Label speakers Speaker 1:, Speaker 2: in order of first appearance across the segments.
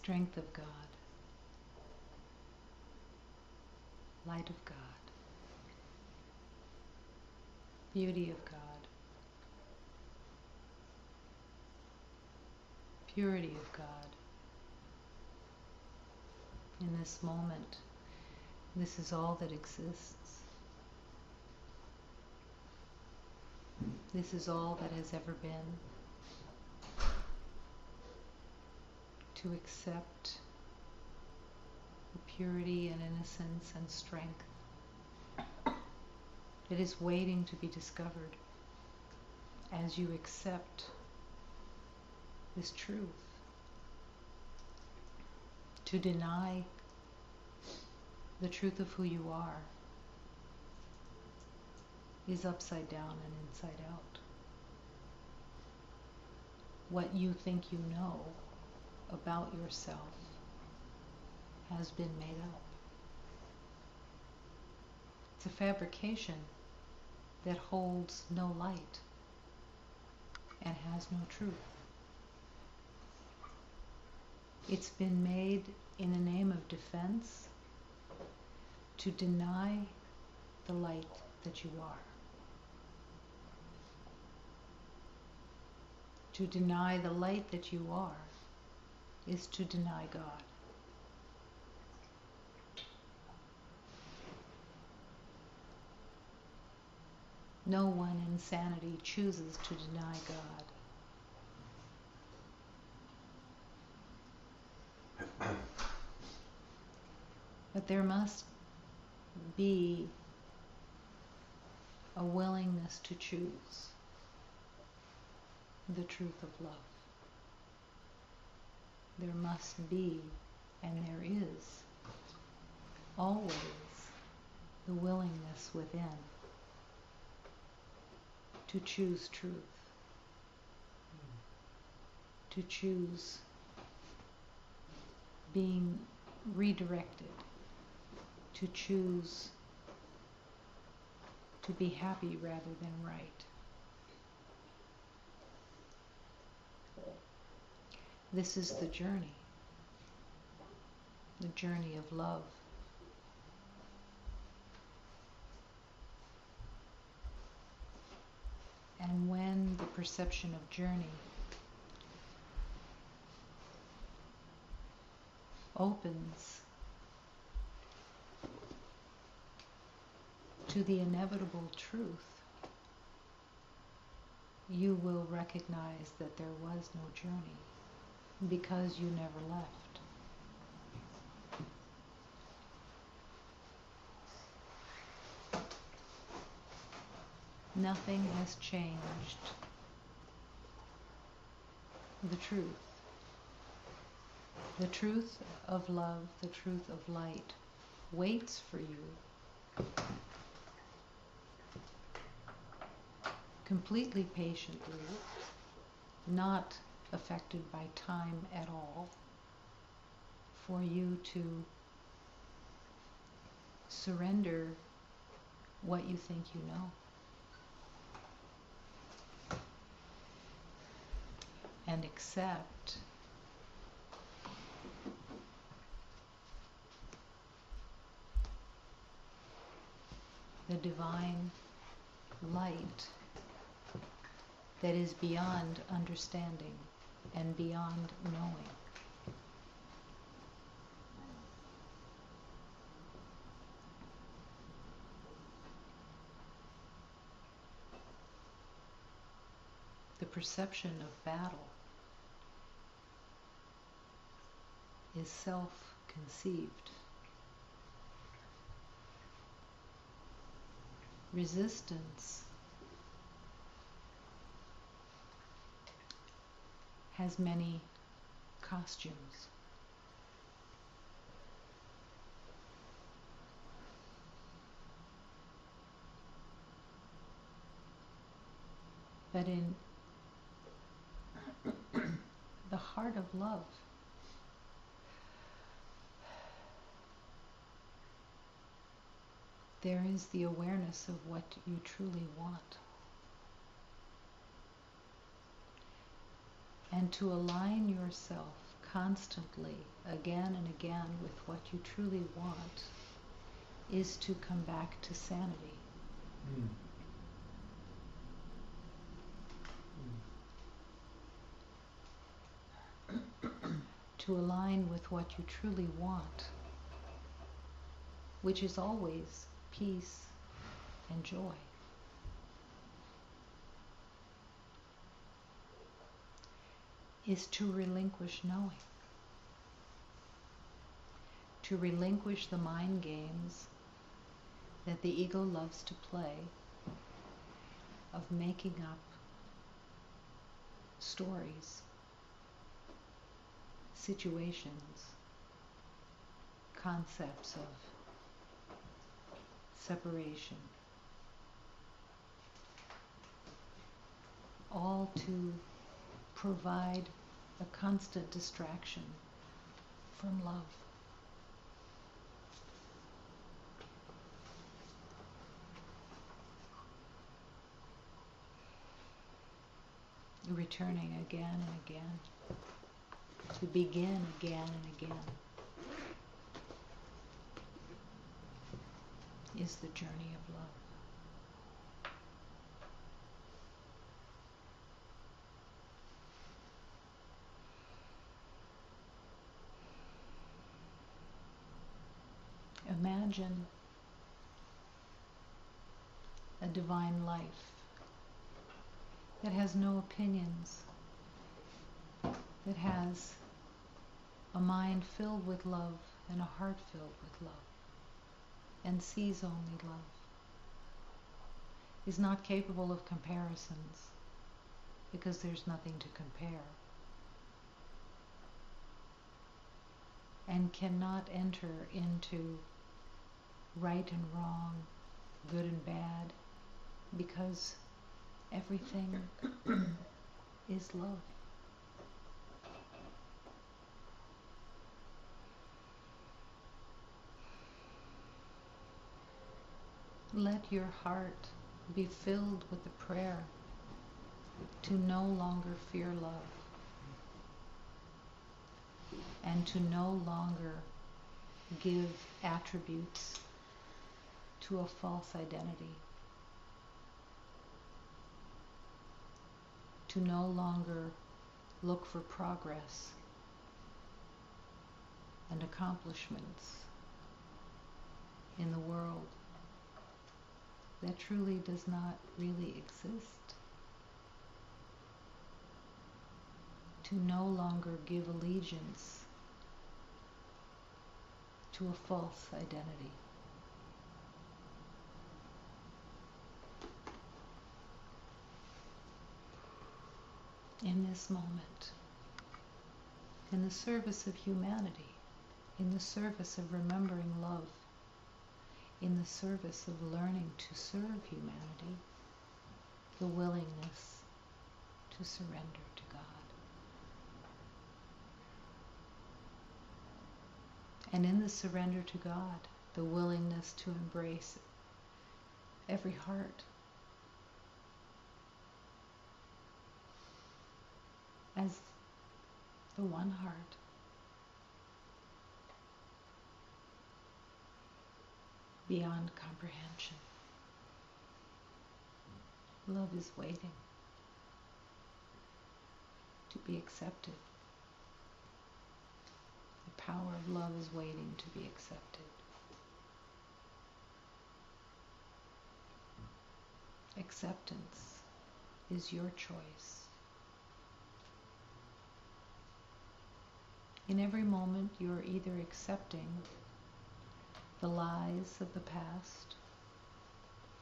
Speaker 1: Strength of God, light of God, beauty of God, purity of God. In this moment, this is all that exists. This is all that has ever been. To accept the purity and innocence and strength that is waiting to be discovered as you accept this truth. To deny the truth of who you are is upside down and inside out. What you think you know about yourself has been made up. It's a fabrication that holds no light and has no truth. It's been made in the name of defense to deny the light that you are. To deny the light that you are is to deny God. No one in sanity chooses to deny God. But there must be a willingness to choose the truth of love. There must be, and there is, always the willingness within to choose truth, to choose being redirected, to choose to be happy rather than right. This is the journey of love. And when the perception of journey opens to the inevitable truth, you will recognize that there was no journey because you never left. Nothing has changed the truth. The truth of love, the truth of light, waits for you completely patiently, not affected by time at all, for you to surrender what you think you know. And accept the divine light that is beyond understanding and beyond knowing. The perception of battle is self-conceived. Resistance has many costumes. But in the heart of love, there is the awareness of what you truly want. And to align yourself constantly, again and again, with what you truly want, is to come back to sanity.
Speaker 2: Mm.
Speaker 1: To align with what you truly want, which is always peace and joy. Is to relinquish knowing. To relinquish the mind games that the ego loves to play of making up stories, situations, concepts of separation, all to provide a constant distraction from love. Returning again and again, to begin again and again, is the journey of love. Imagine a divine life that has no opinions, that has a mind filled with love and a heart filled with love, and sees only love, is not capable of comparisons because there's nothing to compare, and cannot enter into right and wrong, good and bad, because everything is love. Let your heart be filled with the prayer to no longer fear love and to no longer give attributes to a false identity, to no longer look for progress and accomplishments in the world that truly does not really exist, to no longer give allegiance to a false identity. In this moment, in the service of humanity, in the service of remembering love, in the service of learning to serve humanity, the willingness to surrender to God. And in the surrender to God, the willingness to embrace every heart as the one heart. Beyond comprehension. Love is waiting to be accepted. The power of love is waiting to be accepted. Acceptance is your choice. In every moment, you're either accepting the lies of the past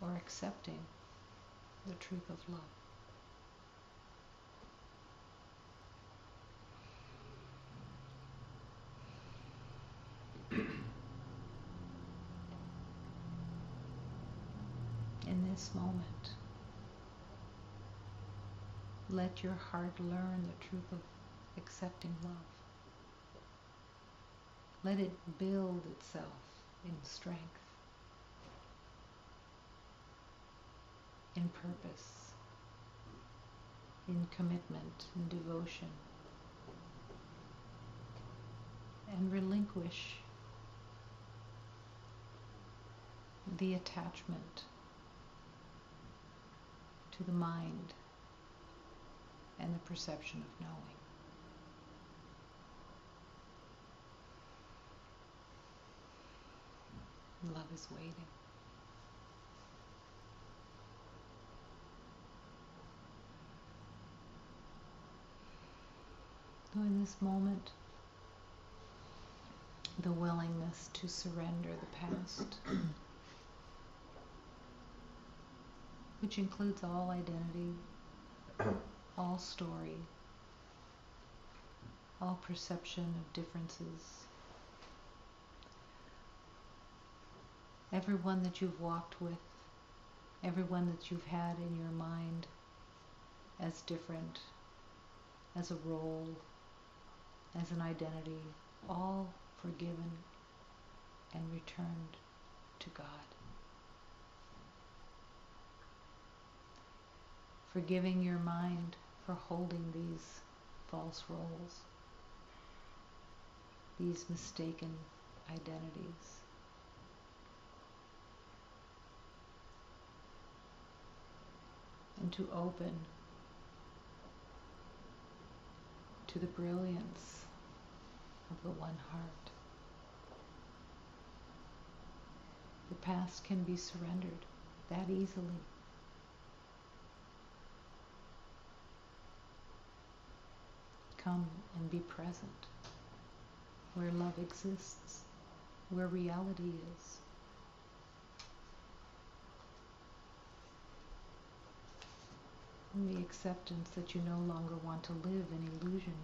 Speaker 1: or accepting the truth of love. In this moment, let your heart learn the truth of accepting love. Let it build itself in strength, in purpose, in commitment, in devotion, and relinquish the attachment to the mind and the perception of knowing. Love is waiting. So in this moment, the willingness to surrender the past, which includes all identity, all story, all perception of differences, everyone that you've walked with, everyone that you've had in your mind as different, as a role, as an identity, all forgiven and returned to God. Forgiving your mind for holding these false roles, these mistaken identities. And to open to the brilliance of the one heart. The past can be surrendered that easily. Come and be present where love exists, where reality is. And the acceptance that you no longer want to live in illusion,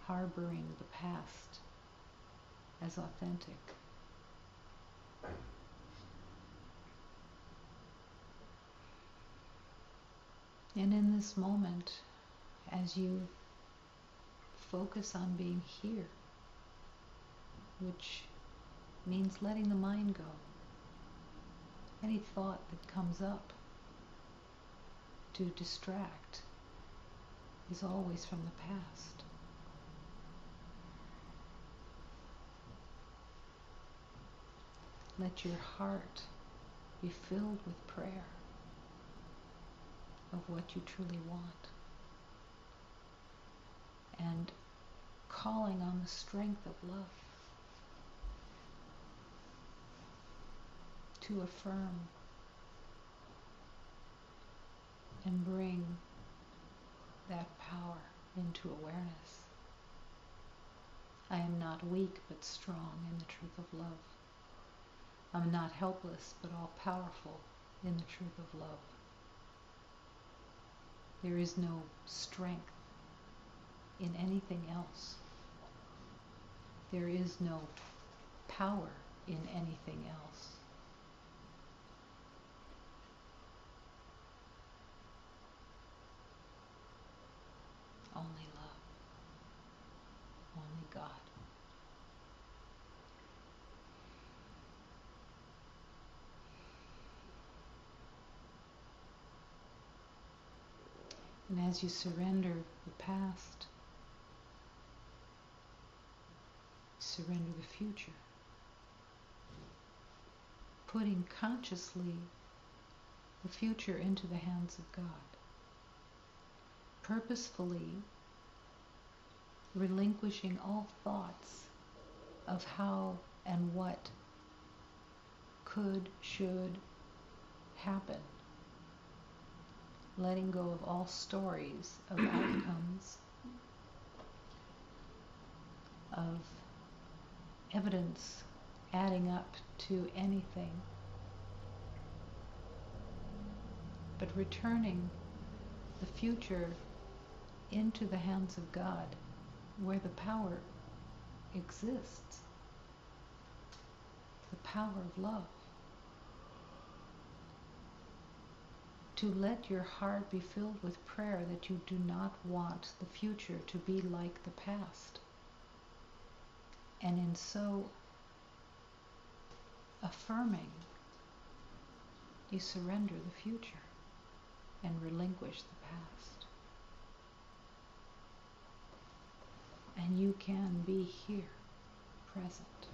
Speaker 1: harboring the past as authentic. And in this moment, as you focus on being here, which means letting the mind go, any thought that comes up to distract is always from the past. Let your heart be filled with prayer of what you truly want, and calling on the strength of love to affirm and bring that power into awareness. I am not weak but strong in the truth of love. I'm not helpless but all powerful in the truth of love. There is no strength in anything else. There is no power in anything else. Only love. Only God. And as you surrender the past, surrender the future, putting consciously the future into the hands of God, purposefully relinquishing all thoughts of how and what could, should happen, letting go of all stories of outcomes, of evidence adding up to anything, but returning the future into the hands of God, where the power exists, the power of love. To let your heart be filled with prayer that you do not want the future to be like the past. And in so affirming, you surrender the future and relinquish the past. And you can be here, present,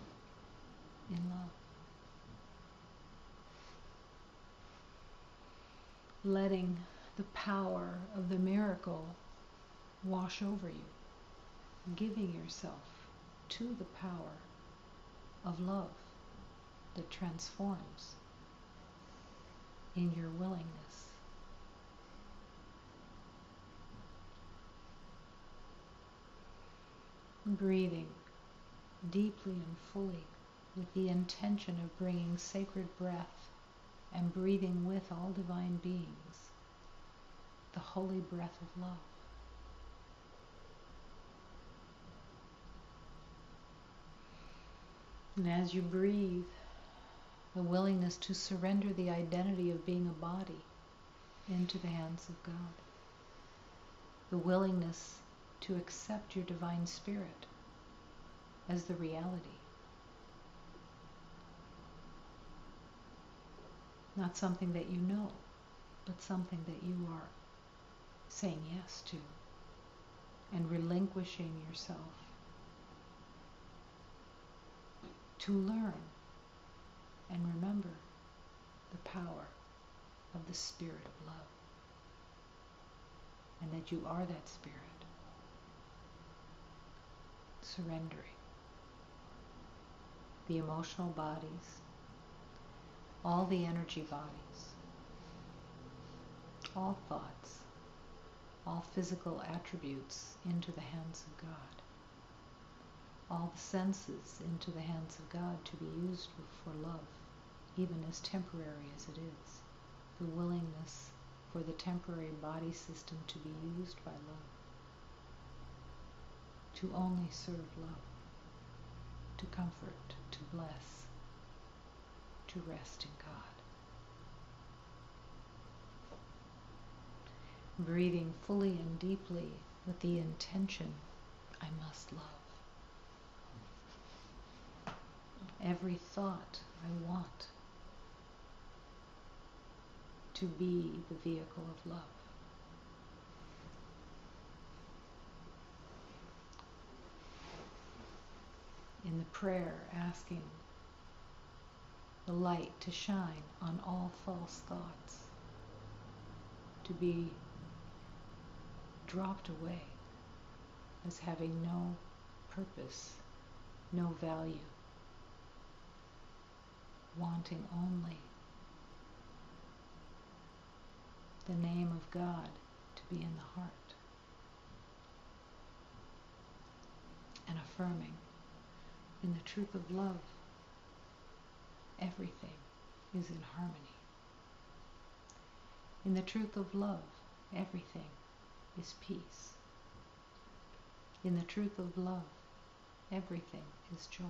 Speaker 1: in love. Letting the power of the miracle wash over you, giving yourself to the power of love that transforms in your willingness. Breathing deeply and fully with the intention of bringing sacred breath and breathing with all divine beings, the holy breath of love. And as you breathe, the willingness to surrender the identity of being a body into the hands of God. The willingness to accept your divine spirit as the reality. Not something that you know, but something that you are saying yes to and relinquishing yourself to learn and remember the power of the Spirit of love, and that you are that Spirit, surrendering the emotional bodies, all the energy bodies, all thoughts, all physical attributes into the hands of God, all the senses into the hands of God to be used for love, even as temporary as it is. The willingness for the temporary body system to be used by love, to only serve love, to comfort, to bless, to rest in God. Breathing fully and deeply with the intention, I must love. Every thought I want to be the vehicle of love. In the prayer, asking the light to shine on all false thoughts, to be dropped away as having no purpose, no value, wanting only the name of God to be in the heart, and affirming in the truth of love, everything is in harmony. In the truth of love, everything is peace. In the truth of love, everything is joy.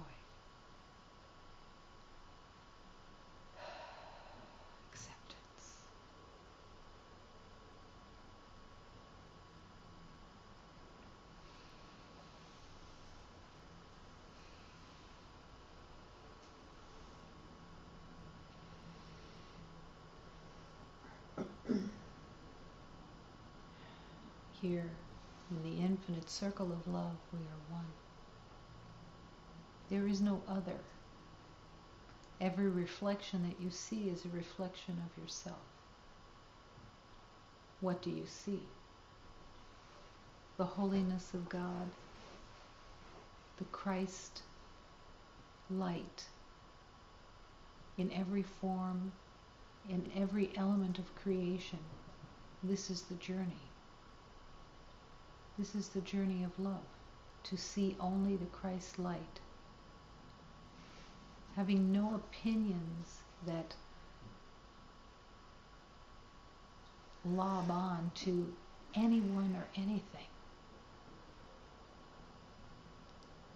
Speaker 1: Acceptance. Here, in the infinite circle of love, we are one. There is no other. Every reflection that you see is a reflection of yourself. What do you see? The holiness of God, the Christ light in every form, in every element of creation. This is the journey. This is the journey of love, to see only the Christ light, having no opinions that lob on to anyone or anything,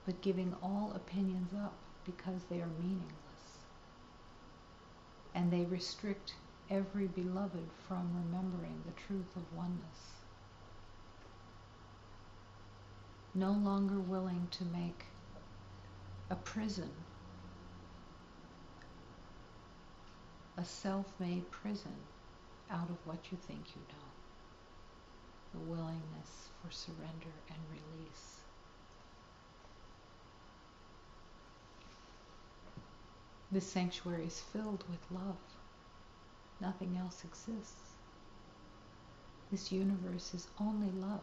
Speaker 1: but giving all opinions up because they are meaningless, and they restrict every beloved from remembering the truth of oneness. No longer willing to make a prison, a self-made prison, out of what you think you know. The willingness for surrender and release This sanctuary is filled with love. Nothing else exists. This universe is only love.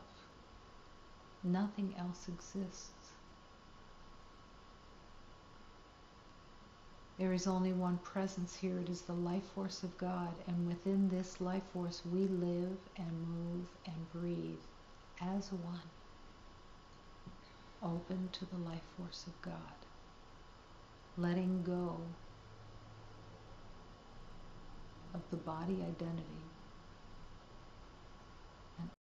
Speaker 1: Nothing else exists. There is only one presence here. It is the life force of God, and within this life force we live and move and breathe as one, open to the life force of God, letting go of the body identity